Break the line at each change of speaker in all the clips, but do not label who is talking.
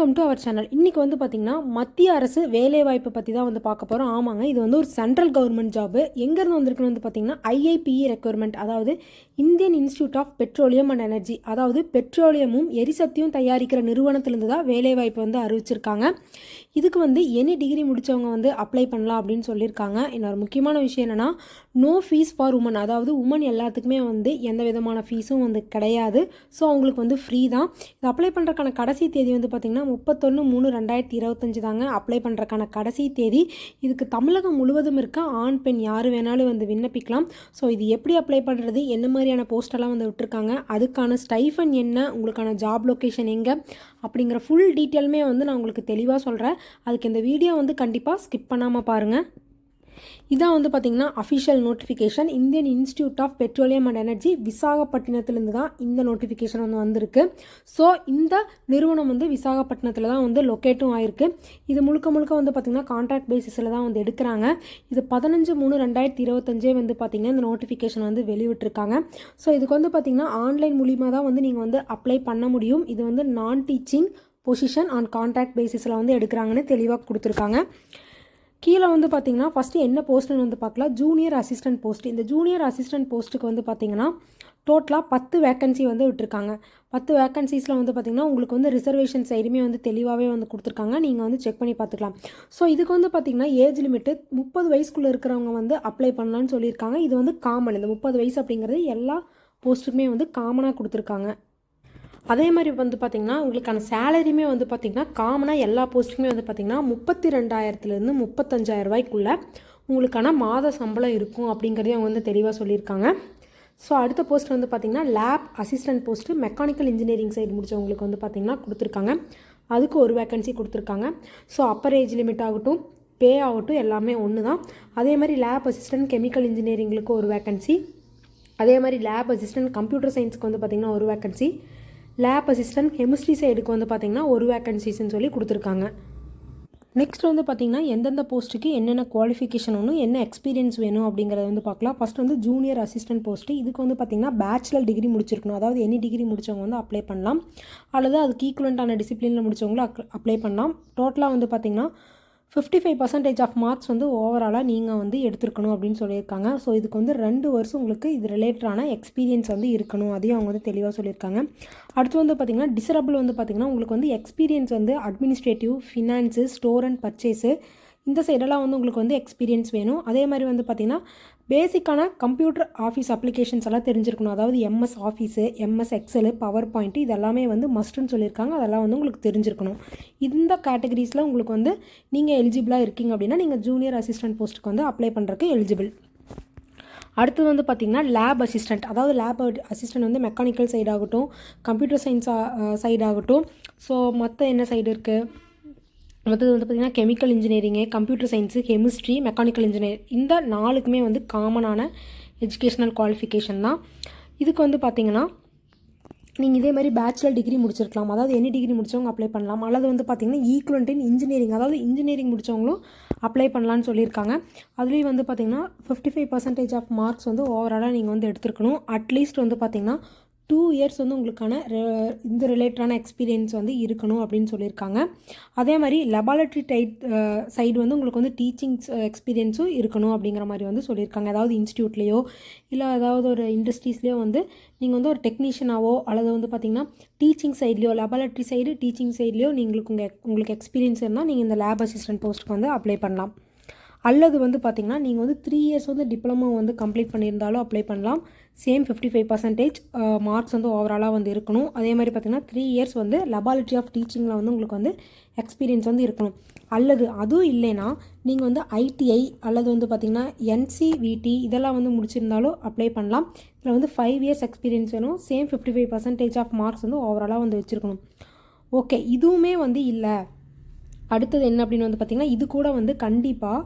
Welcome to our channel. இன்றைக்கி வந்து பார்த்திங்கன்னா மத்திய அரசு வேலைவாய்ப்பு பற்றி தான் வந்து பார்க்க போகிறோம். ஆமாங்க, இது வந்து ஒரு சென்ட்ரல் கவர்மெண்ட் ஜாபு. எங்கேருந்து வந்திருக்குன்னு வந்து பார்த்திங்கன்னா IIPE ரெக்யர்மெண்ட், அதாவது Indian Institute of petroleum and energy, அதாவது பெட்ரோலியமும் எரிசக்தியும் தயாரிக்கிற நிறுவனத்திலேருந்து தான் வேலைவாய்ப்பு வந்து அறிவிச்சிருக்காங்க. இதுக்கு வந்து எனி டிகிரி முடித்தவங்க வந்து அப்ளை பண்ணலாம் அப்படின்னு சொல்லியிருக்காங்க. இன்னொரு முக்கியமான விஷயம் என்னென்னா, நோ ஃபீஸ் ஃபார் உமன், அதாவது உமன் எல்லாத்துக்குமே வந்து எந்த விதமான ஃபீஸும் வந்து கிடையாது. ஸோ அவங்களுக்கு வந்து ஃப்ரீ தான். இது அப்ளை பண்ணுறக்கான கடைசி தேதி வந்து பார்த்திங்கன்னா 31/3/2025 தாங்க அப்ளை பண்ணுறக்கான கடைசி தேதி. இதுக்கு தமிழகம் முழுவதும் இருக்க ஆண் பெண் யார் வேணாலும் வந்து விண்ணப்பிக்கலாம். ஸோ இது எப்படி அப்ளை பண்ணுறது, என்ன மாதிரியான போஸ்டெல்லாம் வந்து விட்டுருக்காங்க, அதுக்கான ஸ்டைஃபன் என்ன, உங்களுக்கான ஜாப் லொக்கேஷன் எங்கே அப்படிங்கிற ஃபுல் டீட்டெயிலுமே வந்து நான் உங்களுக்கு தெளிவாக சொல்கிறேன். அதுக்கு இந்த வீடியோ வந்து கண்டிப்பாக ஸ்கிப் பண்ணாமல் பாருங்கள். இதான் வந்து பார்த்திங்கன்னா official notification. Indian Institute of petroleum and Energy விசாகப்பட்டினத்துலேருந்து தான் இந்த நோட்டிஃபிகேஷன் வந்து வந்திருக்கு. ஸோ இந்த நிறுவனம் வந்து விசாகப்பட்டினத்தில் தான் வந்து லொக்கேட்டும் ஆயிருக்கு. இது முழுக்க வந்து பார்த்திங்கன்னா கான்ட்ராக்ட் பேசிஸில் தான் வந்து எடுக்கிறாங்க. இது 15/3/2025 வந்து பார்த்திங்கன்னா இந்த நோட்டிஃபிகேஷன் வந்து வெளிவிட்டிருக்காங்க. ஸோ இதுக்கு வந்து பார்த்திங்கன்னா ஆன்லைன் மூலிமா தான் வந்து நீங்கள் வந்து அப்ளை பண்ண முடியும். இது வந்து நான் டீச்சிங் பொசிஷன் ஆன் கான்ட்ராக்ட் பேசிஸில் வந்து எடுக்கிறாங்கன்னு தெளிவாக கொடுத்துருக்காங்க. கீழே வந்து பார்த்திங்கன்னா ஃபஸ்ட்டு என்ன போஸ்ட்டுன்னு வந்து பார்க்கலாம். Junior assistant post. இந்த ஜூனியர் அசிஸ்டன்ட் போஸ்ட்டுக்கு வந்து பார்த்திங்கன்னா டோட்டலாக 10 வேக்கன்சி வந்து விட்டுருக்காங்க. 10 வேக்கன்சிஸில் வந்து பார்த்திங்கன்னா உங்களுக்கு வந்து ரிசர்வேஷன் சைடுமே வந்து தெளிவாகவே வந்து கொடுத்துருக்காங்க. நீங்கள் வந்து செக் பண்ணி பார்த்துக்கலாம். ஸோ இதுக்கு வந்து பார்த்திங்கன்னா ஏஜ் லிமிட்டு 30 வயசுக்குள்ளே இருக்கிறவங்க வந்து அப்ளை பண்ணலான்னு சொல்லியிருக்காங்க. இது வந்து காமன். இந்த 30 வயசு அப்படிங்கிறது எல்லா போஸ்ட்டுக்குமே வந்து காமனாக கொடுத்துருக்காங்க. அதே மாதிரி வந்து பார்த்திங்கன்னா உங்களுக்கான சேலரியுமே வந்து பார்த்திங்கன்னா காமனாக எல்லா போஸ்ட்டுக்குமே வந்து பார்த்திங்கன்னா 32,000 35,000 ரூபாய்க்குள்ளே உங்களுக்கான மாத சம்பளம் இருக்கும் அப்படிங்கிறதையும் அவங்க வந்து தெளிவாக சொல்லியிருக்காங்க. ஸோ அடுத்த போஸ்ட் வந்து பார்த்திங்கன்னா lab assistant post mechanical engineering side முடித்தவங்களுக்கு வந்து பார்த்திங்கன்னா கொடுத்துருக்காங்க. அதுக்கு ஒரு வேக்கன்சி கொடுத்துருக்காங்க. ஸோ அப்பர் ஏஜ் லிமிட் ஆகட்டும், பே ஆகட்டும், எல்லாமே ஒன்று தான். அதே மாதிரி லேப் அசிஸ்டன்ட் கெமிக்கல் இன்ஜினியரிங்களுக்கு ஒரு வேக்கன்சி. அதே மாதிரி லேப் அசிஸ்டன்ட் கம்ப்யூட்டர் சயின்ஸுக்கு வந்து பார்த்திங்கன்னா ஒரு வேக்கன்சி. லேப் அசிஸ்டன்ட் கெமிஸ்ட்ரி சைடுக்கு வந்து பார்த்திங்கன்னா ஒரு வேக்கன்சிஸ்ன்னு சொல்லி கொடுத்துருக்காங்க. நெக்ஸ்ட் வந்து பார்த்திங்கன்னா எந்தெந்த போஸ்ட்டுக்கு என்னென்ன குவாலிஃபிகேஷன் வேணும், என்ன எக்ஸ்பீரியன்ஸ் வேணும் அப்படிங்கிறத வந்து பார்க்கலாம். ஃபஸ்ட் வந்து ஜூனியர் அசிஸ்டன்ட் போஸ்ட்டு. இதுக்கு வந்து பார்த்திங்கன்னா பேச்சுலர் டிகிரி முடிச்சிருக்கணும். அதாவது எனி டிகிரி முடித்தவங்க வந்து அப்ளை பண்ணலாம், அல்லது அதுக்கு ஈக்குவலண்ட்டான டிசிப்ளினில் முடித்தவங்களும் அப்ளை பண்ணலாம். டோட்டலாக வந்து பார்த்திங்கன்னா 55% ஆஃப் மார்க்ஸ் வந்து ஓவராலாக நீங்கள் வந்து எடுத்துருக்கணும் அப்படின்னு சொல்லியிருக்காங்க. ஸோ இதுக்கு வந்து 2 வருஷம் உங்களுக்கு இது ரிலேட்டடான எக்ஸ்பீரியன்ஸ் வந்து இருக்கணும். அதையும் அவங்க வந்து தெளிவாக சொல்லியிருக்காங்க. அடுத்து வந்து பார்த்திங்கன்னா டிசரபிள் வந்து பார்த்திங்கன்னா உங்களுக்கு வந்து எக்ஸ்பீரியன்ஸ் வந்து administrative, finance, store and purchase, இந்த சைடெல்லாம் வந்து உங்களுக்கு வந்து எக்ஸ்பீரியன்ஸ் வேணும். அதே மாதிரி வந்து பார்த்திங்கன்னா பேசிக்கான கம்ப்யூட்டர் ஆஃபீஸ் அப்ளிகேஷன்ஸ் எல்லாம் தெரிஞ்சிருக்கணும். அதாவது MS office, MS Excel, power point, இதெல்லாமே வந்து மஸ்ட்டுன்னு சொல்லியிருக்காங்க. அதெல்லாம் வந்து உங்களுக்கு தெரிஞ்சிருக்கணும். இந்த கேட்டகரிஸில் உங்களுக்கு வந்து நீங்கள் எலிஜிபிளாக இருக்கீங்க அப்படின்னா நீங்கள் ஜூனியர் அசிஸ்டன்ட் போஸ்ட்டுக்கு வந்து அப்ளை பண்ணுறதுக்கு எலிஜிபிள். அடுத்தது வந்து பார்த்திங்கன்னா லேப் அசிஸ்டன்ட், அதாவது லேப் அசிஸ்டன்ட் வந்து மெக்கானிக்கல் சைடு ஆகட்டும், கம்ப்யூட்டர் சயின்ஸ் சைடு ஆகட்டும், ஸோ மற்ற என்ன சைடு இருக்குது, மற்றது வந்து பார்த்திங்கன்னா chemical engineering, computer science, chemistry, mechanical engineer, இந்த 4க்குமே வந்து காமனான எஜுகேஷ்னல் குவாலிஃபிகேஷன் தான். இதுக்கு வந்து பார்த்திங்கன்னா நீங்கள் இதே மாதிரி பேச்சுலர் டிகிரி முடிச்சிருக்கலாம். அதாவது எனி டிகிரி முடித்தவங்க அப்ளை பண்ணலாம். அல்லது வந்து பார்த்திங்கன்னா ஈக்குவலண்ட் இன் இன்ஜினியரிங், அதாவது இன்ஜினியரிங் முடித்தவங்களும் அப்ளை பண்ணலான்னு சொல்லியிருக்காங்க. அதுலேயும் வந்து பார்த்திங்கன்னா 55% ஆஃப் மார்க்ஸ் வந்து ஓவராலாக நீங்கள் வந்து எடுத்துருக்கணும். அட்லீஸ்ட் வந்து பார்த்திங்கன்னா 2 இயர்ஸ் வந்து உங்களுக்கான இந்த ரிலேட்டடான எக்ஸ்பீரியன்ஸ் வந்து இருக்கணும் அப்படின்னு சொல்லியிருக்காங்க. அதே மாதிரி லெபார்ட்டரி சைடு வந்து உங்களுக்கு வந்து டீச்சிங்ஸ் எக்ஸ்பீரியன்ஸும் இருக்கணும் அப்படிங்கிற மாதிரி வந்து சொல்லியிருக்காங்க. அதாவது இன்ஸ்டியூட்லேயோ இல்லை ஏதாவது ஒரு இண்டஸ்ட்ரீஸ்லேயோ வந்து நீங்கள் வந்து ஒரு டெக்னீஷியனாவோ அல்லது வந்து பார்த்திங்கன்னா டீச்சிங் சைட்லேயோ, லெபார்ட்டரி சைடு டீச்சிங் சைட்லேயோ உங்களுக்கு எக்ஸ்பீரியன்ஸ் இருந்தால் நீங்கள் இந்த லேப் அசிஸ்டன்ட் போஸ்ட்டுக்கு வந்து அப்ளை பண்ணலாம். அல்லது வந்து பார்த்திங்கன்னா நீங்கள் வந்து 3 இயர்ஸ் வந்து டிப்ளமோ வந்து கம்ப்ளீட் பண்ணியிருந்தாலும் அப்ளை பண்ணலாம். சேம் 55% மார்க்ஸ் வந்து ஓவராலாக வந்து இருக்கணும். அதே மாதிரி பார்த்திங்கன்னா 3 இயர்ஸ் வந்து லெபார்ட்டரி ஆஃப் டீச்சிங்கில் வந்து உங்களுக்கு வந்து எக்ஸ்பீரியன்ஸ் வந்து இருக்கணும். அல்லது அதுவும் இல்லைன்னா நீங்கள் வந்து ITI அல்லது வந்து பார்த்திங்கன்னா NCVT இதெல்லாம் வந்து முடிச்சிருந்தாலும் அப்ளை பண்ணலாம். இதில் வந்து 5 இயர்ஸ் எக்ஸ்பீரியன்ஸ் வேணும். சேம் 55% ஆஃப் மார்க்ஸ் வந்து ஓவராலாக வந்து வச்சுருக்கணும். ஓகே, இதுவுமே வந்து இல்லை. அடுத்தது என்ன அப்படின்னு வந்து பார்த்திங்கன்னா இது கூட வந்து கண்டிப்பாக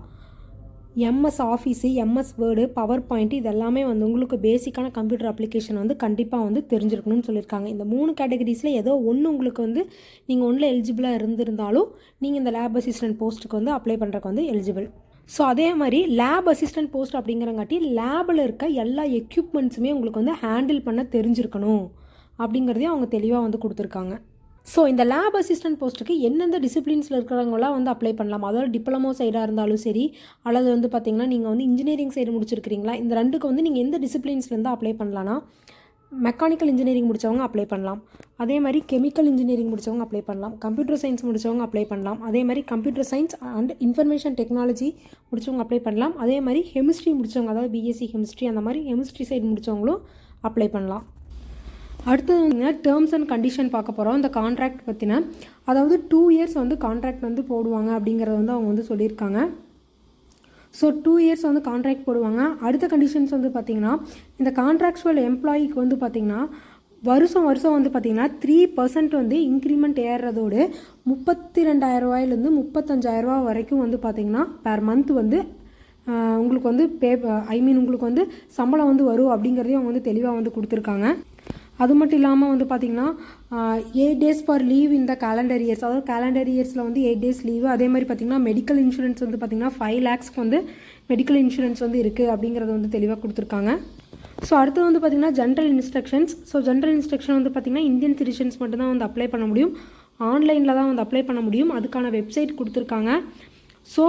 MS office, MS word, power point, இதெல்லாமே வந்து உங்களுக்கு பேசிக்கான கம்ப்யூட்டர் அப்ளிகேஷன் வந்து கண்டிப்பாக வந்து தெரிஞ்சிருக்கணும்னு சொல்லியிருக்காங்க. இந்த 3 கேட்டகரிஸில் ஏதோ ஒன்று உங்களுக்கு வந்து நீங்கள் ஒன்றில் எலிஜிபிளாக இருந்திருந்தாலும் நீங்கள் இந்த லேப் அசிஸ்டன்ட் போஸ்ட்டுக்கு வந்து அப்ளை பண்ணுறதுக்கு வந்து எலிஜிபிள். ஸோ அதே மாதிரி லேப் அசிஸ்டன்ட் போஸ்ட் அப்படிங்கிறங்காட்டி லேபில் இருக்க எல்லா எக்யூப்மெண்ட்ஸுமே உங்களுக்கு வந்து ஹேண்டில் பண்ண தெரிஞ்சிருக்கணும் அப்படிங்கிறதையும் அவங்க தெளிவாக வந்து கொடுத்துருக்காங்க. ஸோ இந்த லேப் அசிஸ்டன்ட் போஸ்ட்டுக்கு எந்தெந்த டிசிப்ளின்ஸில் இருக்கிறவங்களாம் வந்து அப்ளை பண்ணலாம். அதாவது டிப்ளமோ சைடாக இருந்தாலும் சரி, அல்லது வந்து பார்த்திங்கன்னா நீங்கள் வந்து இன்ஜினியரிங் சைடு முடிச்சிருக்கிறீங்களா, இந்த ரெண்டுக்கு வந்து நீங்கள் எந்த டிசிப்ளின்ஸ்லேருந்து அப்ளை பண்ணலான்னா, மெக்கானிக்கல் இன்ஜினியரிங் முடித்தவங்க அப்ளை பண்ணலாம். அதே மாதிரி கெமிக்கல் இன்ஜினியரிங் முடித்தவங்க அப்ளை பண்ணலாம். கம்ப்யூட்டர் சயின்ஸ் முடித்தவங்க அப்ளை பண்ணலாம். அதே மாதிரி computer science and information technology முடித்தவங்க அப்ளை பண்ணலாம். அதே மாதிரி கெமிஸ்ட்ரி முடித்தவங்க, அதாவது பிஎஸ்சி கெமிஸ்ட்ரி அந்த மாதிரி கெமிஸ்ட்ரி சைடு முடித்தவங்களும் அப்ளை பண்ணலாம். அடுத்தது வந்து டேர்ம்ஸ் அண்ட் கண்டிஷன் பார்க்க போகிறோம். இந்த கான்ட்ராக்ட் பற்றின, அதாவது 2 இயர்ஸ் வந்து கான்ட்ராக்ட் வந்து போடுவாங்க அப்படிங்கிறத வந்து அவங்க வந்து சொல்லியிருக்காங்க. ஸோ 2 இயர்ஸ் வந்து கான்ட்ராக்ட் போடுவாங்க. அடுத்த கண்டிஷன்ஸ் வந்து பார்த்திங்கன்னா, இந்த கான்ட்ராக்சுவல் எம்ப்ளாயிக்கு வந்து பார்த்திங்கன்னா வருஷம் வந்து பார்த்திங்கன்னா 3% வந்து இன்க்ரிமெண்ட் ஏறுறதோடு 32,000 35,000 வரைக்கும் வந்து பார்த்திங்கன்னா பெர் மந்த் வந்து உங்களுக்கு வந்து உங்களுக்கு வந்து சம்பளம் வந்து வரும் அப்படிங்கிறதையும் அவங்க வந்து தெளிவாக வந்து கொடுத்துருக்காங்க. அது மட்டும் இல்லாமல் வந்து பார்த்திங்கன்னா 8 days ஃபார் லீவ் இந்த கேலண்டர் இயர்ஸ், அதாவது கேலண்டர் இயர்ஸில் வந்து 8 days லீவு. அதே மாதிரி பார்த்திங்கன்னா மெடிக்கல் இன்சூரன்ஸ் வந்து பார்த்திங்கன்னா 5 lakhsக்கு வந்து மெடிக்கல் இன்சூரன்ஸ் வந்து இருக்குது அப்படிங்கிறத வந்து தெளிவாக கொடுத்துருக்காங்க. ஸோ அடுத்து வந்து பார்த்திங்கன்னா general instructions. So general instruction வந்து பார்த்திங்கன்னா இந்தியன் சிட்டிசன்ஸ் மட்டும்தான் வந்து அப்ளை பண்ண முடியும். ஆன்லைனில் தான் வந்து அப்ளை பண்ண முடியும். அதுக்கான வெப்சைட் கொடுத்துருக்காங்க. ஸோ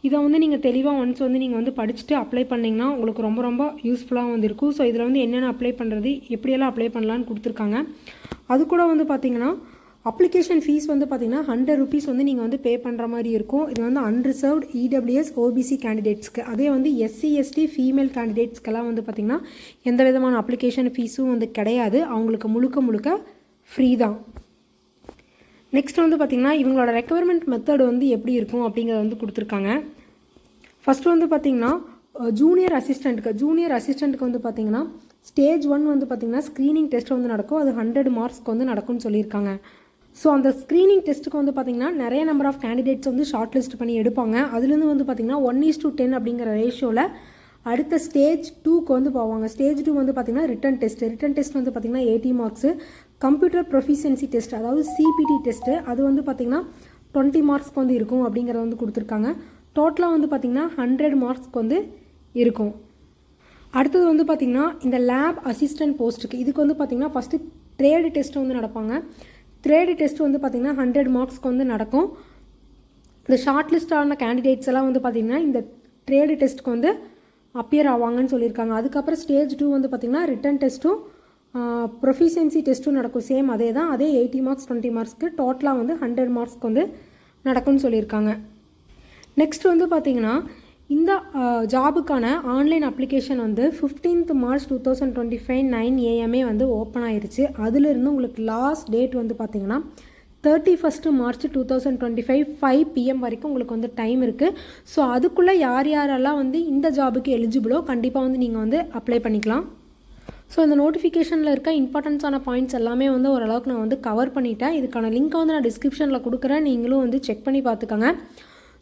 இதை வந்து நீங்கள் தெளிவாக ஒன்ஸ் வந்து நீங்கள் வந்து படிச்சுட்டு அப்ளை பண்ணிங்கன்னா உங்களுக்கு ரொம்ப யூஸ்ஃபுல்லாக வந்து இருக்கும். ஸோ இதில் வந்து என்னென்ன அப்ளை பண்ணுறது, எப்படியெல்லாம் அப்ளை பண்ணலான்னு கொடுத்துருக்காங்க. அது கூட வந்து பார்த்திங்கன்னா அப்ளிகேஷன் ஃபீஸ் வந்து பார்த்திங்கன்னா 100 rupees வந்து நீங்கள் வந்து பே பண்ணுற மாதிரி இருக்கும். இது வந்து அன்ரிசர்வ்டு EWS OBC கேண்டிடேட்ஸ்க்கு. அதே வந்து SC ST ஃபீமேல் கேண்டிடேட்ஸ்க்கெல்லாம் வந்து பார்த்திங்கன்னா எந்த விதமான அப்ளிகேஷன் ஃபீஸும் வந்து கிடையாது. அவங்களுக்கு முழுக்க ஃப்ரீ தான். நெக்ஸ்ட் வந்து பார்த்திங்கன்னா இவங்களோட ரெக்யர்மெண்ட் மெத்தட் வந்து எப்படி இருக்கும் அப்படிங்கிறத வந்து கொடுத்துருக்காங்க. ஃபஸ்ட்டு வந்து பார்த்திங்கன்னா ஜூனியர் அசிஸ்டண்ட்டுக்கு வந்து பார்த்திங்கன்னா ஸ்டேஜ் 1 வந்து பார்த்திங்கன்னா ஸ்க்ரீனிங் டெஸ்ட் வந்து நடக்கும். அது 100 மார்க்ஸ்க்கு வந்து நடக்கும்னு சொல்லியிருக்காங்க. ஸோ அந்த ஸ்க்ரீனிங் டெஸ்ட்டுக்கு வந்து பார்த்திங்கன்னா நிறைய நம்பர் ஆஃப் கேண்டிடேட்ஸ் வந்து ஷார்ட் லிஸ்ட் பண்ணி எடுப்பாங்க. அதுலேருந்து வந்து பார்த்திங்கன்னா 1:10 அப்படிங்கிற ரேஷியோவில் அடுத்த ஸ்டேஜ் 2க்கு வந்து போவாங்க. ஸ்டேஜ் 2 வந்து பார்த்திங்கன்னா ரிட்டன் டெஸ்ட் வந்து பார்த்திங்கன்னா 80 மார்க்ஸு. கம்ப்யூட்டர் ப்ரொஃபிஷியன்சி டெஸ்ட், அதாவது CPT டெஸ்ட்டு, அது வந்து பார்த்திங்கன்னா 20 மார்க்ஸ்க்கு வந்து இருக்கும் அப்படிங்கிறத வந்து கொடுத்துருக்காங்க. டோட்டலாக வந்து பார்த்திங்கன்னா 100 மார்க்ஸ்க்கு வந்து இருக்கும். அடுத்தது வந்து பார்த்திங்கன்னா இந்த லேப் அசிஸ்டன்ட் போஸ்ட்டுக்கு இதுக்கு வந்து பார்த்திங்கன்னா ஃபஸ்ட்டு ட்ரேடு டெஸ்ட் வந்து நடப்பாங்க. ட்ரேடு டெஸ்ட் வந்து பார்த்திங்கன்னா 100 மார்க்ஸ்க்கு வந்து நடக்கும். இந்த ஷார்ட் லிஸ்டான கேண்டிடேட்ஸ் எல்லாம் வந்து பார்த்திங்கன்னா இந்த ட்ரேடு டெஸ்ட்டுக்கு வந்து அப்பியர் ஆவாங்கன்னு சொல்லியிருக்காங்க. அதுக்கப்புறம் ஸ்டேஜ் 2 வந்து பார்த்திங்கன்னா ரிட்டன் டெஸ்ட்டும் ப்ரொஃபிஷியன்சி டெஸ்ட்டும் நடக்கும். சேம் அதே 80 மார்க்ஸ் 20 மார்க்ஸ்க்கு டோட்டலாக வந்து 100 மார்க்ஸ்க்கு வந்து நடக்கும்னு சொல்லியிருக்காங்க. நெக்ஸ்ட் வந்து பார்த்திங்கன்னா இந்த ஜாபுக்கான ஆன்லைன் அப்ளிகேஷன் வந்து 15th March 2025 9 AM வந்து ஓப்பன் ஆயிடுச்சு. அதிலிருந்து உங்களுக்கு லாஸ்ட் டேட் வந்து பார்த்திங்கன்னா 31st March 2025 5 PM வரைக்கும் உங்களுக்கு வந்து டைம் இருக்குது. ஸோ அதுக்குள்ளே யாரெல்லாம் வந்து இந்த ஜாபுக்கு எலிஜிபிளோ கண்டிப்பாக வந்து நீங்கள் வந்து அப்ளை பண்ணிக்கலாம். ஸோ இந்த நோட்டிஃபிகேஷனில் இருக்க இம்பார்ட்டன்ஸான பாயிண்ட்ஸ் எல்லாமே வந்து ஓரளவுக்கு நான் வந்து கவர் பண்ணிட்டேன். இதுக்கான லிங்க்கை வந்து நான் டிஸ்கிரிப்ஷனில் கொடுக்குறேன், நீங்களும் வந்து செக் பண்ணி பார்த்துக்கோங்க.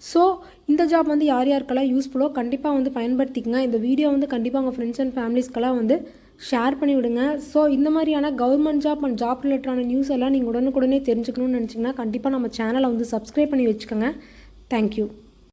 ஸோ இந்த ஜாப் வந்து யாருக்கெல்லாம் யூஸ்ஃபுல்லோ கண்டிப்பாக வந்து பயன்படுத்திக்கங்க. இந்த வீடியோ வந்து கண்டிப்பாக உங்கள் ஃப்ரெண்ட்ஸ் அண்ட் ஃபேமிலிஸ்க்கெல்லாம் வந்து ஷேர் பண்ணி விடுங்க. ஸோ இந்த மாதிரியான கவர்மெண்ட் ஜாப் அண்ட் ஜாப் ரிலேட்டடான நியூஸ் எல்லாம் நீங்கள் உடனுக்குடனே தெரிஞ்சுக்கணும்னு நினச்சிங்கன்னா கண்டிப்பாக நம்ம சேனலை வந்து சப்ஸ்கிரைப் பண்ணி வச்சுக்கோங்க. தேங்க்யூ.